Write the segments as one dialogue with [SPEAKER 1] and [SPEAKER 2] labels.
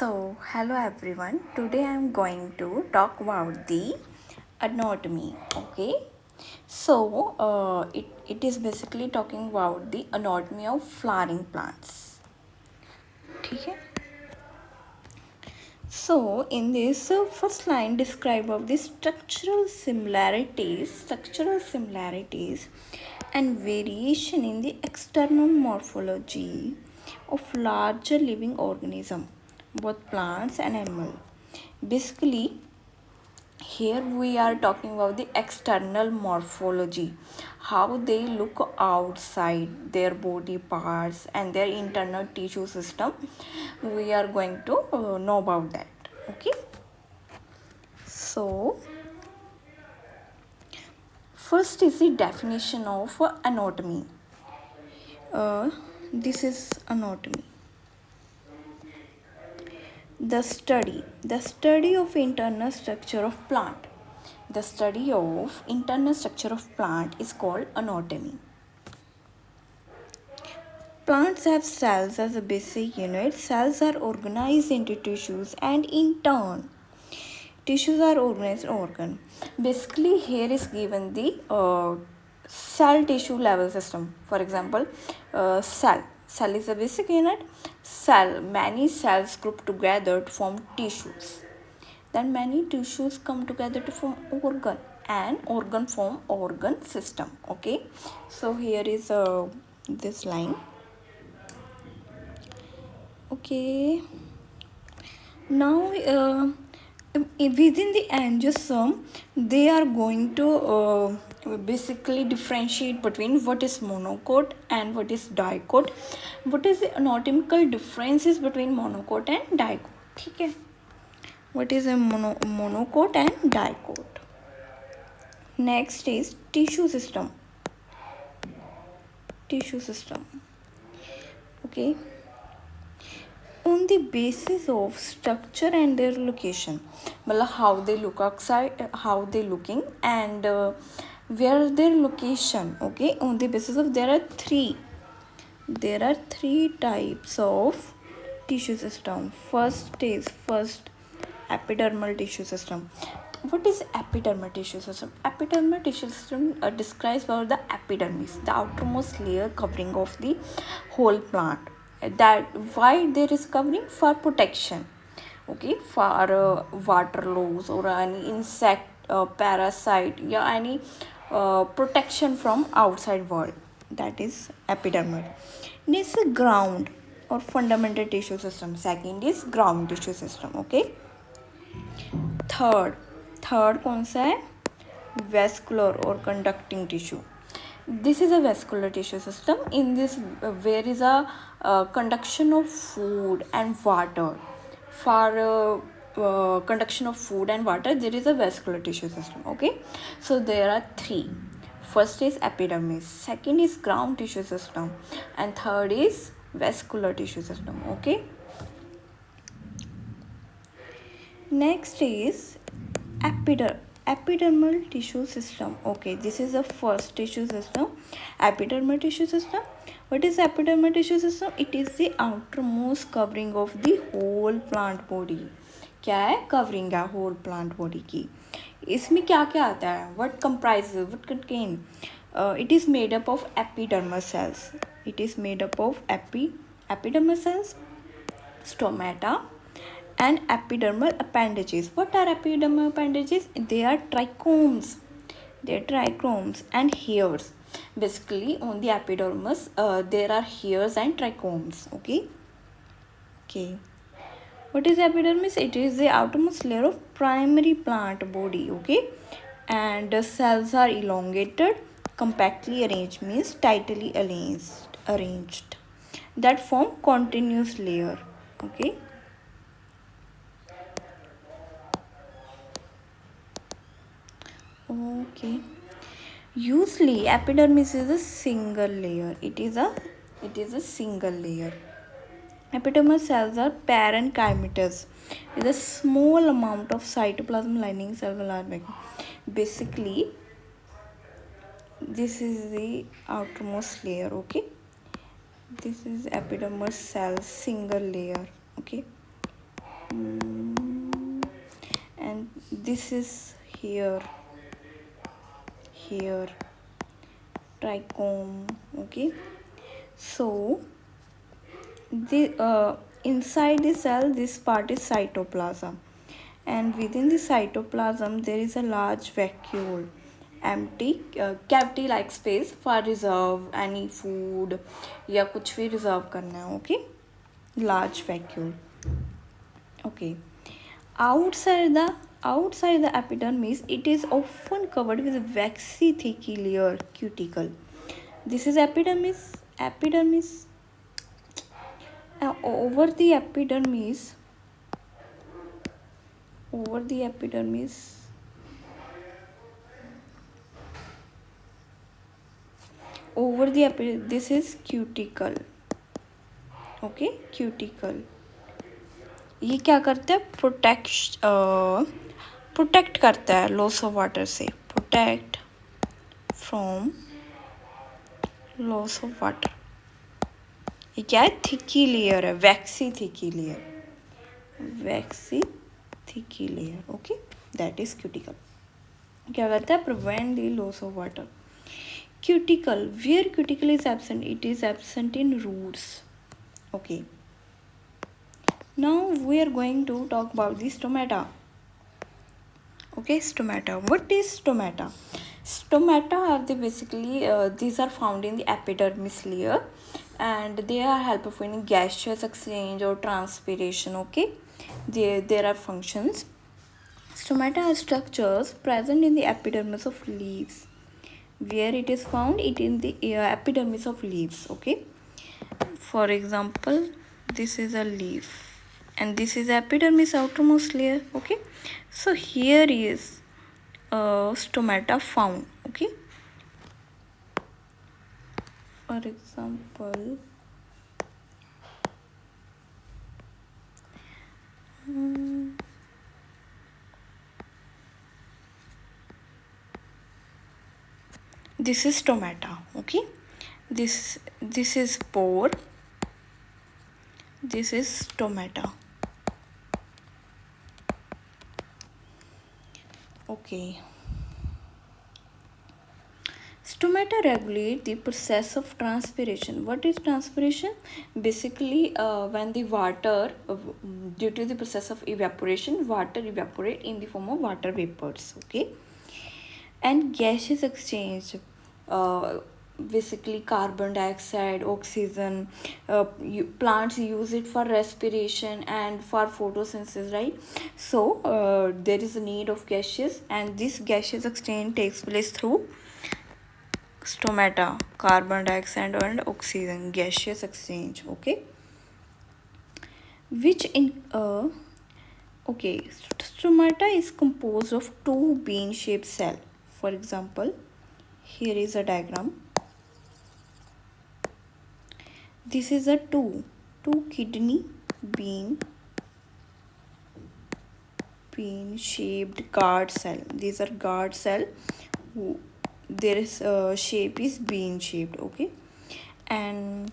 [SPEAKER 1] Hello everyone. Today I am going to talk about the anatomy. Okay. It is basically talking about the anatomy of flowering plants. ठीक है. So, in this first line, describe of the structural similarities, and variation in the external morphology of larger living organism, both plants and animal. Basically, here we are talking about the external morphology, how they look outside their body parts and their internal tissue system. We are going to know about that. Okay, so first is the definition of anatomy. This is anatomy. The study of internal structure of plant. The study of internal structure of plant is called anatomy. Plants have cells as a basic unit. Cells are organized into tissues, and in turn, tissues are organized in organ. Basically, here is given the cell tissue level system. For example, cell is a basic unit. Many cells group together to form tissues. Then many tissues come together to form organ, and organ form organ system. Okay, so here is this line. Okay, now within the angiosome, they are going to basically differentiate between what is monocot and what is dicot. What is the anatomical differences between monocot and dicot? ठीक है, what is a monocot and dicot? Next is tissue system. Okay, on the basis of structure and their location, मतलब how they look outside, how they looking, and where their location. Okay, on the basis of there are three types of tissue system. First epidermal tissue system. What is epidermal tissue system? Epidermal tissue system describes about the epidermis, the outermost layer covering of the whole plant. That why there is covering? For protection. Okay, for water loss or any insect parasite, yeah, any protection from outside world. That is epidermal. Next is ground or fundamental tissue system. Second is ground tissue system. Okay, third कौन सा है? Vascular or conducting tissue. This is a vascular tissue system. In this, where is a conduction of food and water. For conduction of food and water, there is a vascular tissue system. Okay, so there are three. First is epidermis, second is ground tissue system, and third is vascular tissue system. Okay, next is epidermal tissue system. Okay, this is the first tissue system, epidermal tissue system. What is epidermal tissue system? It is the outermost covering of the whole plant body. क्या है? Covering है whole plant body की. इसमें क्या क्या आता है? What comprises, what contain? It is made up of epidermal cells. It is made up of epidermal cells, stomata, and epidermal appendages. What are epidermal appendages? They are trichomes. And hairs. Basically, on the epidermis, there are hairs and trichomes. Okay. What is epidermis? It is the outermost layer of primary plant body. Okay, and the cells are elongated, compactly arranged, means tightly arranged, that form continuous layer. Okay. Usually epidermis is a single layer. It is a single layer. Epidermal cells are parenchymatous with a small amount of cytoplasm lining cell wall. Basically, this is the outermost layer. Okay, this is epidermal cell, single layer. Okay, this is here, trichome. Okay, so the inside the cell, this part is cytoplasm, and within the cytoplasm there is a large vacuole, empty cavity like space for reserve any food या कुछ भी reserve करना है. Okay, large vacuole. Okay, outside the epidermis, it is often covered with a waxy thicky layer, cuticle. This is epidermis. Over the epidermis, this is cuticle. Okay, cuticle. ये क्या करता है? Protect करता है लॉस ऑफ वाटर से. Protect from loss of water. ये क्या है? थिकी लेयर है, waxy thick layer. Okay, that is cuticle. क्या करता है? Prevent the loss of water. Cuticle, where cuticle is absent, it is absent in roots. Okay, now we are going to talk about the stomata. Okay, stomata. What is stomata? Stomata are the basically these are found in the epidermis layer, and they are helpful in gaseous exchange or transpiration. Okay, there are functions. Stomata are structures present in the epidermis of leaves. Where it is found? It in the epidermis of leaves. Okay, for example, this is a leaf and this is epidermis, outermost layer. Okay, so here is stomata found. Okay, for example, this is stomata. Okay, this is pore, this is stomata. Okay, stomata regulate the process of transpiration. What is transpiration? Basically, when the water, due to the process of evaporation, water evaporate in the form of water vapors. Okay, and gaseous exchange. Basically carbon dioxide, oxygen, plants use it for respiration and for photosynthesis, right? So there is a need of gaseous, and this gaseous exchange takes place through stomata, carbon dioxide and oxygen gaseous exchange. Okay, which in okay, stomata is composed of two bean shaped cells. For example, here is a diagram. This is a two kidney bean shaped guard cell. These are guard cell. Their shape is bean shaped. Okay, and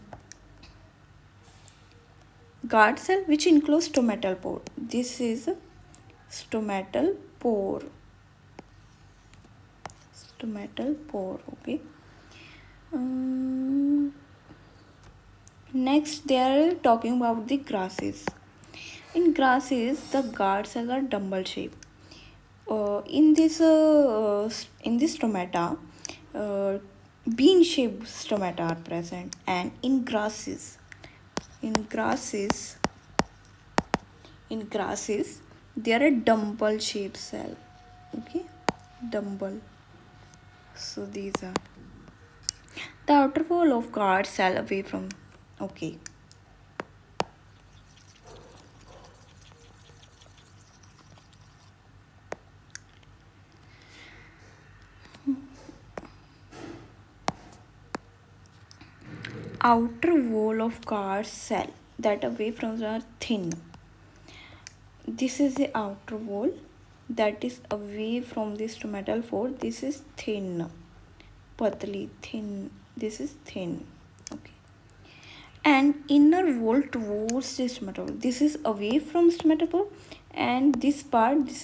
[SPEAKER 1] guard cell which includes stomatal pore. This is stomatal pore. Okay. Next, they are talking about the grasses. In grasses, the guard cells are dumbbell shape. In this stomata, bean shaped stomata are present, and in grasses, there are dumbbell shaped cell. Okay, dumbbell. So these are the outer wall of guard cell away from. Okay, outer wall of guard cell that away from are thin. This is the outer wall that is away from the stomatal pore. This is thin, patli, thin. This is thin. Okay, and inner wall towards the stomatal. This is away from stomatal pore. and this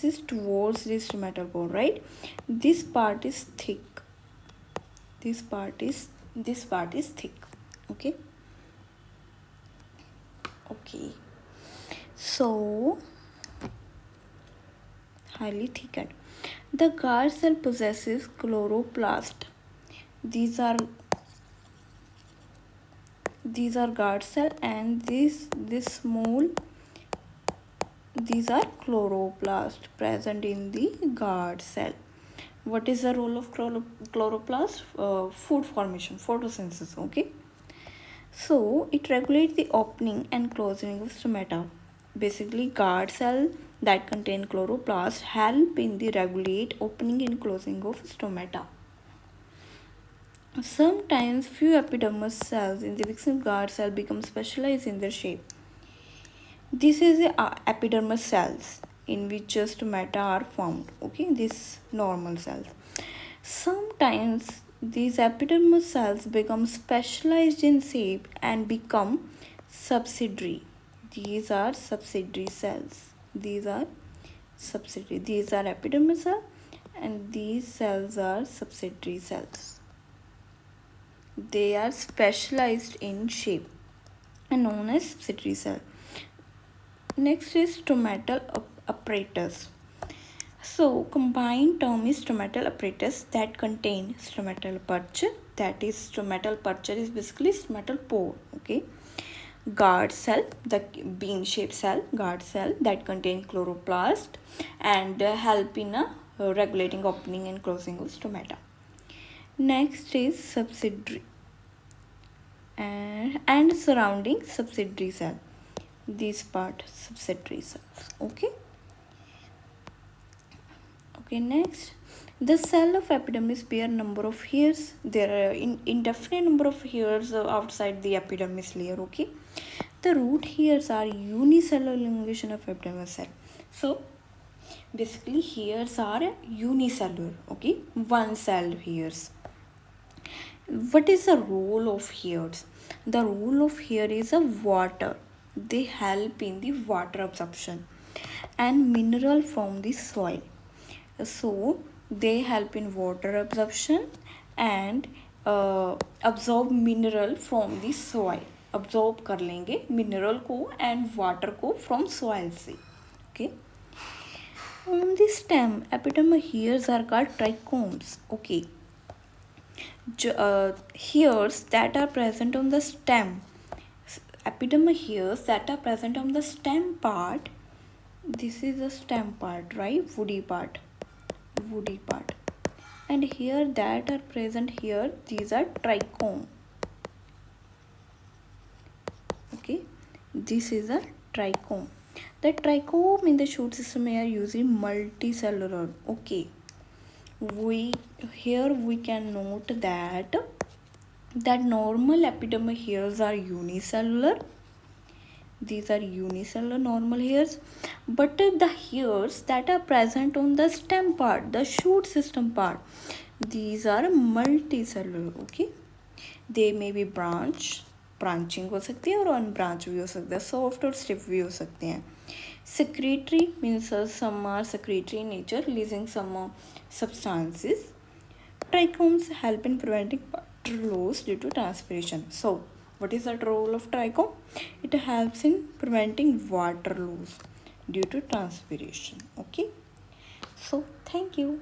[SPEAKER 1] is towards this stomatopore, right? This part is thick. This part is thick. Okay. So highly thickened. The guard cell possesses chloroplast. These are guard cell, and these are chloroplast present in the guard cell. What is the role of chloroplast? Food formation, photosynthesis. Okay. So it regulates the opening and closing of stomata. Basically, guard cell that contain chloroplast help in the regulate opening and closing of stomata. Sometimes few epidermis cells in the fixed guard cell become specialized in their shape. This is the epidermis cells in which stomata are formed. Okay, these normal cells. Sometimes these epidermis cells become specialized in shape and become subsidiary. These are subsidiary cells. These are epidermis cells, and these cells are subsidiary cells. They are specialized in shape and known as subsidiary cell. Next is stomatal apparatus. So combined term is stomatal apparatus that contain stomatal aperture. That is, stomatal aperture is basically stomatal pore. Okay. Guard cell, the bean shaped cell, guard cell that contain chloroplast and help in regulating opening and closing of stomata. Next is subsidiary and surrounding subsidiary cell. This part subsidiary cells. Okay. Next, the cell of epidermis bear number of hairs. There are indefinite number of hairs outside the epidermis layer. Okay. The root hairs are unicellular elongation of epidermis cell. So basically hairs are unicellular. Okay, one cell hairs. What is the role of hairs? The role of hair is a water. They help in the water absorption and mineral from the soil. So they help in water absorption and absorb mineral from the soil. Absorb कर लेंगे mineral को and water को from soil से. Okay. On the stem, epidermal hairs are called trichomes. Okay. Hairs that are present on the stem, epidermal hairs that are present on the stem part. This is the stem part, right? Woody part, and here that are present here, these are trichome. Okay, this is a trichome. The trichome in the shoot system are using multicellular. Okay, we can note that normal epidermal hairs are unicellular. These are unicellular normal hairs, but the hairs that are present on the stem part, the shoot system part, these are multicellular. Okay, they may be branching हो सकती है और unbranch भी हो सकता है, soft और stiff भी हो सकते हैं. Secretory means some are secretory in nature, releasing some substances. Trichomes help in preventing water loss due to transpiration. So what is the role of trichome? It helps in preventing water loss due to transpiration. Okay, so thank you.